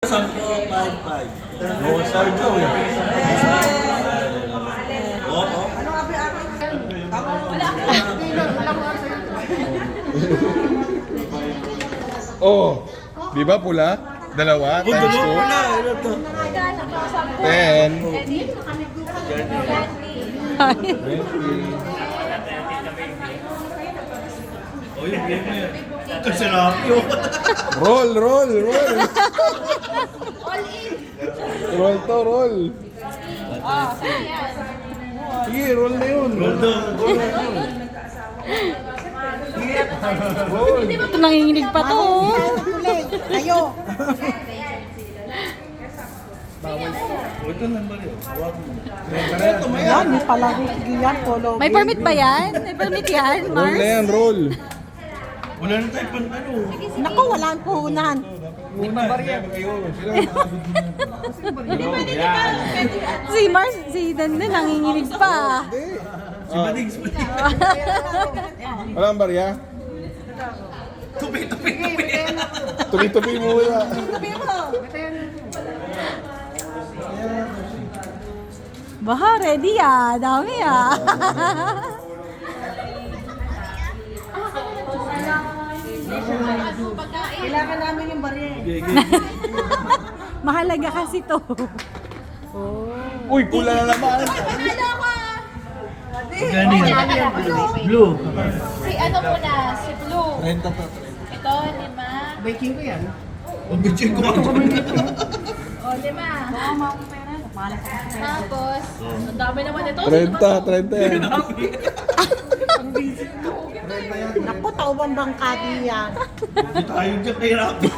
Sampo, 5-5. Mga sardo eh. Oo. Oh, di ba pula? Dalawa, Kung times dalawa 2. pala, ano to? 10. 20. O yung game mo yan. Kasi rapio. Roll, roll, roll. Roll to, roll. Sige, roll na yun. Roll down. Roll. Ito nanginginig pa to. Ayo. Ito number yun. Hawakan mo. Yan, may palaro. Sige yan, polo. May permit ba yan? May permit yan, Roll na Mars? yan, roll. Wala na tayo pan ano. Naku, wala ang puhunan. Una. Si Mars, si Dan nanginginig pa. Si Badings. Wala ang barya? Tupi. Tupi-tupi mo ya. Baha, ready ah. Dami ah. Kailangan namin yung barya. Mahalaga kasi to. Uy, pula na naman. Ganing. Blue. Si ano muna, si Blue. 30 pa. Ito, 5. Baking ko yan. Ang bitchin ko. O, 5. Tapos, ang dami naman ito. 30 yan. Naku, taubang bangkati yan. Hindi tayo dyan kay rapio.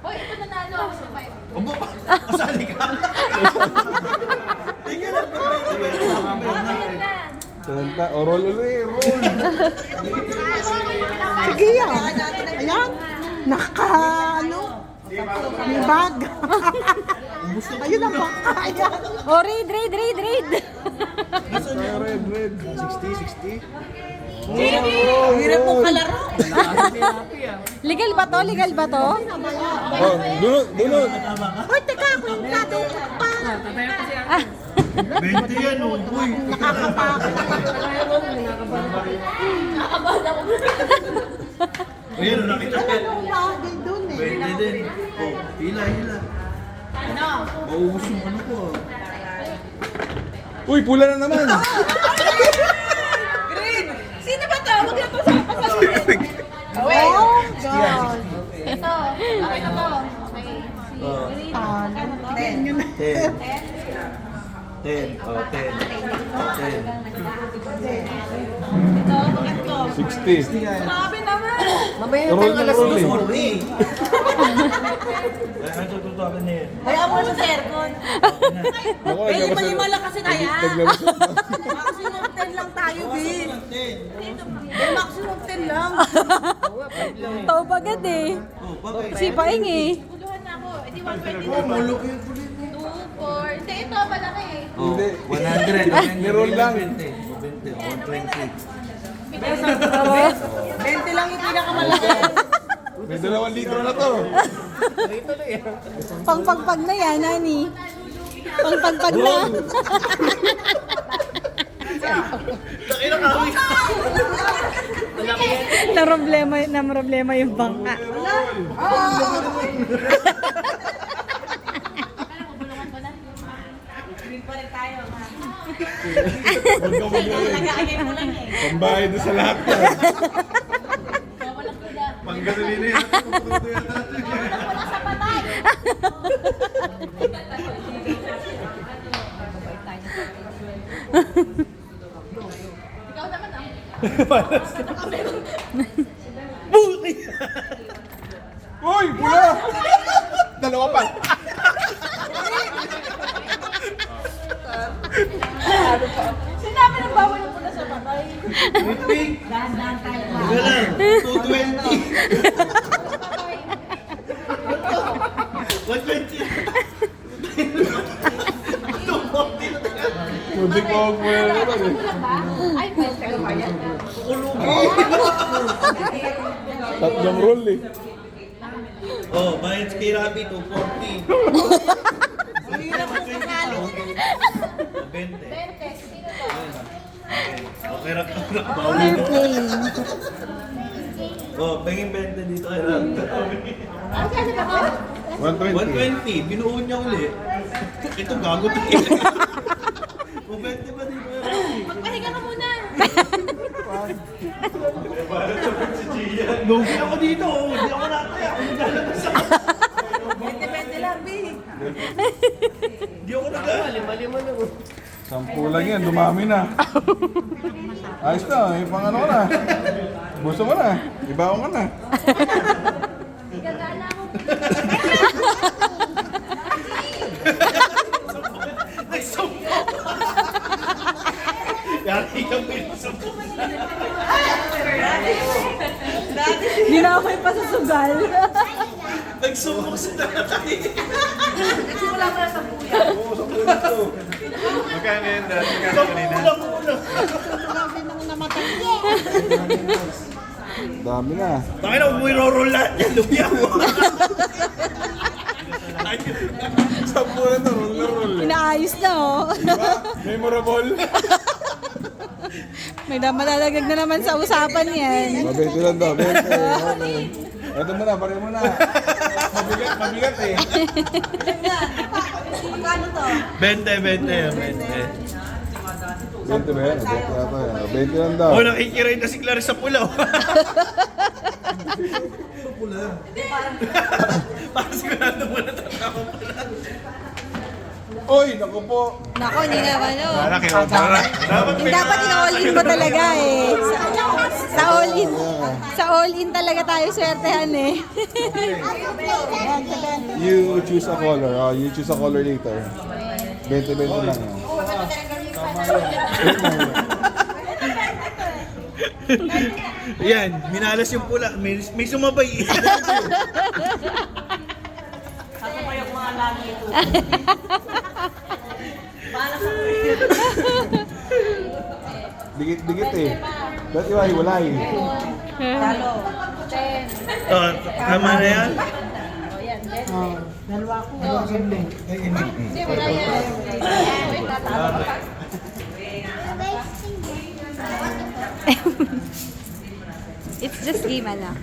Hoy, ito nanalo ako sa 5. Obo, kasali ka. Tingnan na. Ayun na. 30. O, roll ulit, roll. Sige yan. Ayan. Ano? May bag. Ayun ang bangka. Ayan. Oh, raid. Red, red. 60. Hirap mong kalaro. Legal ba to? Legal ba to? Oh, dunod. Hoy, teka, ako yung natutok pa. 20 yan, oh. Uy. Nakakapakot. Ayan, nakita ko. Anong bagay dun eh? 20 din. Oh, hila. Ano? Maubos yung ano ko. Uy, pula na naman. Sino ba to? Huwag na to sa pasasin. Oh, God. Ito. Okay na to. Okay. Oh, Tingnan nyo na. 10. Oh, 10. 10. Ito, pangatlo. 60. Grabe naman. Roll na, roll eh. Sorry. Ay, tututukan niya yan. Hayaan mo sa aircon. Ako, Eh, lima-lima lang kasi kaya. naglabas na. Maximum 10 lang tayo, B. 10. Eh, maximum 10 lang. Tao bagad eh. Oh, bakit? Si Paing eh. Guluhan na ako. Edi 120 naman. 2, 4. Hindi, ito malaki eh. Oh, Hindi. 100. Ni-roll lang. 20. 120. 20 lang yung pinakamalaki. May 2 litro na to. Pangpagpag na yan, Nani. Pangpagpag na. na problema yung bangka. Pambayad na sa lahat yan. Walang kuda. Panggasolina yan. Wala sa patay. Ikaw naman ang... Uy, pula! Dalawa pa. Sinabi ng bawal yung pula sa patay. Pink. Dahan-dahan tayo. Teka lang. 220. 120. Muntik mo ako muna na naman eh. Kulang ba? Ay, pwede ka ba yan? Kulungan. Tatlong roll eh. Oh, bayad kay Rabi, 240. Ang hirap ng sakali. 20. Sino to? Okay, rak. They're playing. Oh, pengin 20 dito kay Rak. Ano kasi ba ko? 120. 120, binuo niya uli. Ito gago to. O 20 ba dito kay Rak? Magpahinga ka muna. Lugi ako dito, hindi ako nataya. Depende lang, B. Hindi ako nag-lima na. 10 lang yan, dumami na. Ayos na, may pang ano ka na. Buso mo na, ibaw ka na. Gagana ako. Ay, sumpo! Yari ka mo yung sumpo. Ginamay pa sa sugal. Nagsumbok sa tatay. Nagsimula mo na sa buya. Oo, sa puno to. Magkano yan dati? Sa puno. Dami na. Bakit na, huwag mo i-roll lahat yan. Lugi ako. 10 na to, roll na roll. Inaayos na oh. Diba? Memorable. May malalagag na naman sa usapan yan. Mabente lang daw, 20. Okay. Ito muna, pare mo na. Mabigat eh. Magkano to? 20. 20 ba yan? 20 yata yan. 20 lang daw. Oh, nakikiray na si Clarice sa pula. Pula. Parang sigurado mo na tatama pula. Oy, naku po. Nako, hindi naman oh. Dapat Dapat in-all-in mo talaga eh. Sa all-in. Sa all-in talaga tayo swertehan eh. You choose a color. Oh, you choose a color later. 20 lang yan. Yan, minalas yung pula. May sumabay. Ako pa yung mga lagi ito. Bahala sa Dikit eh. Ba't iwahiwalay? Talo. 10. Oh, tama na yan. Dalawa ko. Hindi, wala yan. Wait, tatalo ka. It's just game ala.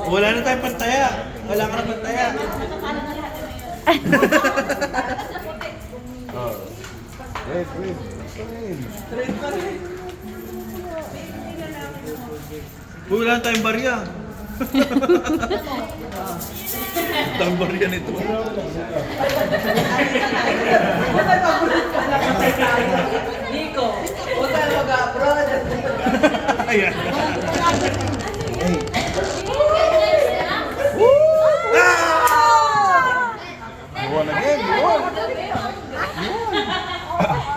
Wala na tayong pantaya. Wala ka na pantaya. Wait. Wala na tayong barya. Tayong barya nito. Nico, huwag tayo mag-abroad. Ayan. Buwan again, buwan.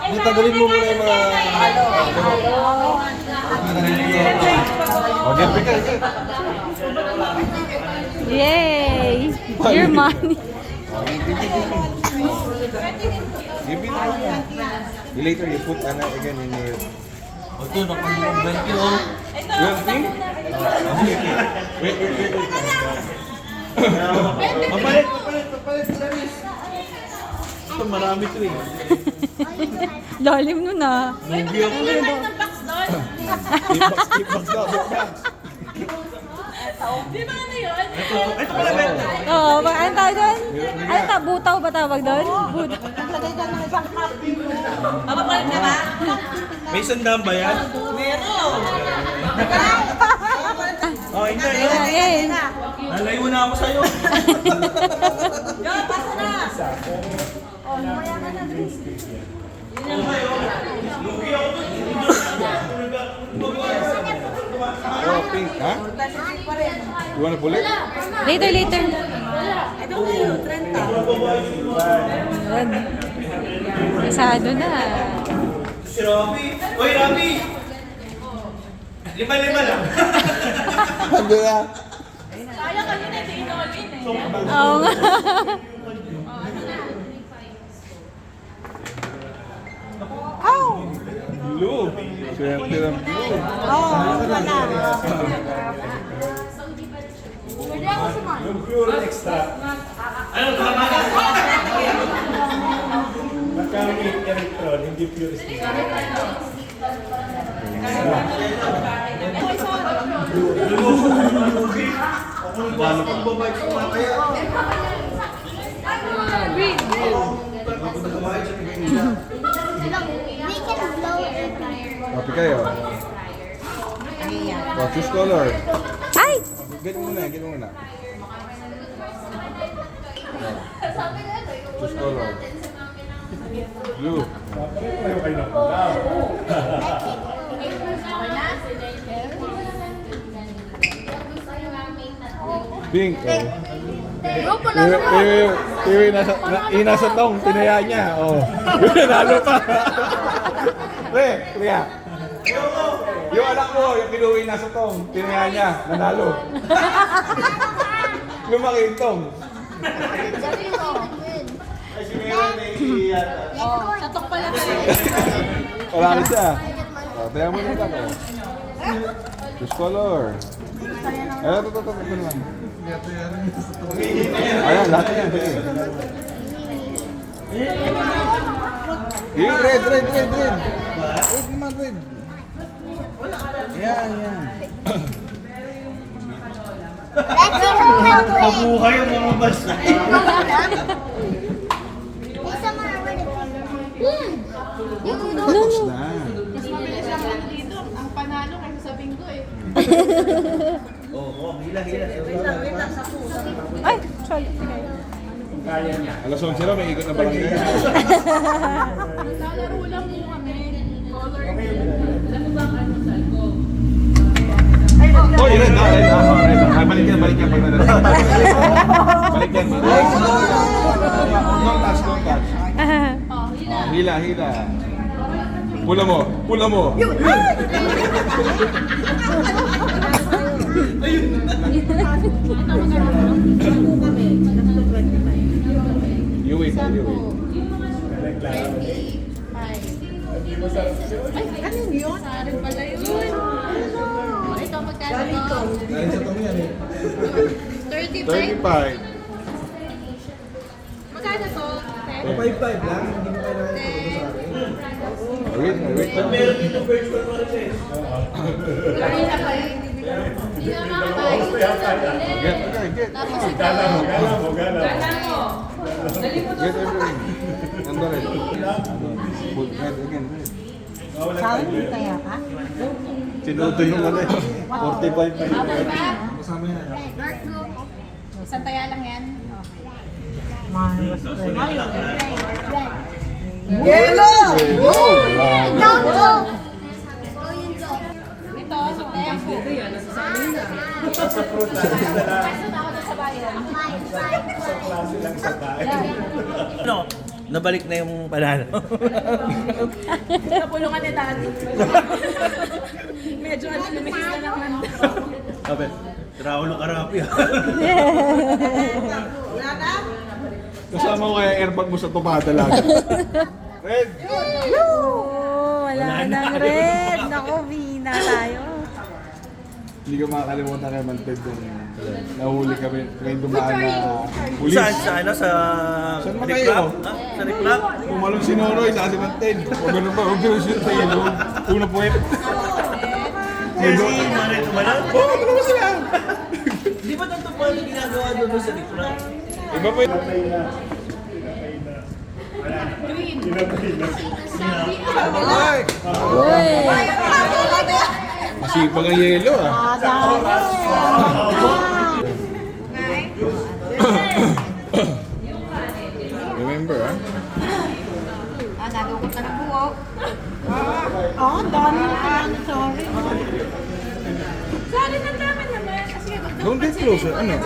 Hindi, tagalin mo muna yung mga... Okay, pick. Yay! Your money. Give it to me. Later you put again in your... Ito, nakapag-20 oh. Your thing? Wait. Papalit, Clarice. Ito, marami ito eh. Lalim nun ah. Lugi ako. Keep box daw, box. Di ba ano yun? Ito pala, 20. Oo, ano tawag doon? Ano tawag? Butaw ba tawag doon? Butaw. Naglagay ka ng isang cup. Mapapalit ka ba? May sandaan ba yan? Meron. Oh, hindi. Ayun. Nalayo na ako sa'yo. Yo, pasa na. Lugi ako doon. Oh, pink, ha? You wanna pull it? Later. Ito kayo, 30. Yun. Kasado na. Si Robby. Oy, Robby! 5 lang. Hindi na. Sayang kanina, hindi in-all-in eh. Oo nga. Blue. Swerte ng blue. Oo, wala. Yung pure extract. Ano ba? Magkano electron, hindi pure extract. Paano pag babayad ko kaya? Green. Copy kayo. Oh, choose color. Ay! Get mo muna, get mo muna. Choose color. Blue. Pink. Grupo na naman. Inasa tong, tinaya niya. Oh. Nalo pa. Pre, Priya. Yung anak mo, yung kinuwi nasa tong, tinaya niya, nanalo. Lumaki yung tong. Ay, si Meron na yata. Satok pala kayo. Wala na siya. Oh, tayo mo na lang. Oh. Choose color. Ito naman. Ayan, lahat yan. Sige. Red. Red naman, red. Yan. Mabuhay ang mga basta. Tapos na. Mas mabilis lang lang dito. Ang panalo kaysa sa bingo eh. Oo, hila. Ay, sorry. Alas 11 na, may ikot na barangay. Lalaro lang mo kami. Color. Alam mo ba ang ano sa ko? Oh, red na. Balik yan pag nanalo. Balik yan. Don't touch. Oh, hila. Hila. Pula mo. You wait. Ay, ano yun? Sari pala yun. Ito, magkano to? 35. 35. Magkano to? 5-5 lang, hindi mo kailangan ito sa akin. Wait. Meron dito virtual pa rin eh. Hindi na makakain. Get. Tapos ito. Get everything. Nandun red. Put red again. Saan kaya ka? Sinuto yung ano eh. 45 pa yun. Habang ba? Kasama yan. Dark blue. Isang taya lang yan. Yellow! Ito, sa taya ko. Sa fruit lang. Pwesto na ako sa bayan. Ano? Nabalik na yung panalo. Napulungan ni Daddy. Medyo ano, lumihis na naman. Sabi, Raulo Karapi ah. Kasama ko kaya airbag mo sa tupada lang. Red! Wala nang red. Naku, Vina tayo. Hindi ko makakalimutan kay Manted yung nahuli kami. May dumaan na pulis. Saan? Sa ano? Sa Saan ba Riplap? kayo? Ha? Sa Riplap? Pumalong si Noroy, saka si Manted. Huwag ganun ba? Huwag ganun siya sa ilong. Una puwet. Si Manay Tumalan? Oo, ano ba sila? Di ba tanto pa yung ginagawa doon sa Riplap? Iba pa yun. Ay! Uy! Masipag ang yelo ah. Remember ah? Nalukot na ng buhok. Ang dami na. Sorry. Sorry, ang dami naman. Kasi Don't get closer. Ano?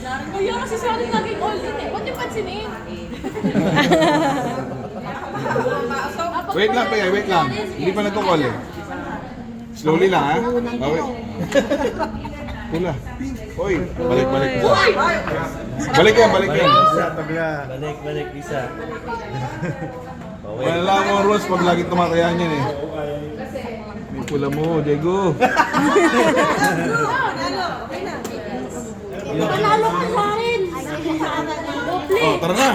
Kaya kasi sorry naging all in eh. Huwag niyo pansinin. Wait lang kaya, wait lang. Hindi pa nagkukol eh. Slowly lang ha. Bawi. Pula. Hoy, balik. Balik yan. Isa, tabla. Balik, isa. Wala mo rules pag lagi tumatayan yan eh. May pula mo, Diego. Panalo ka sa akin. Oh, tara na.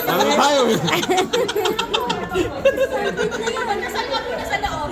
Tara na tayo eh. Nasaan ka muna sa loob?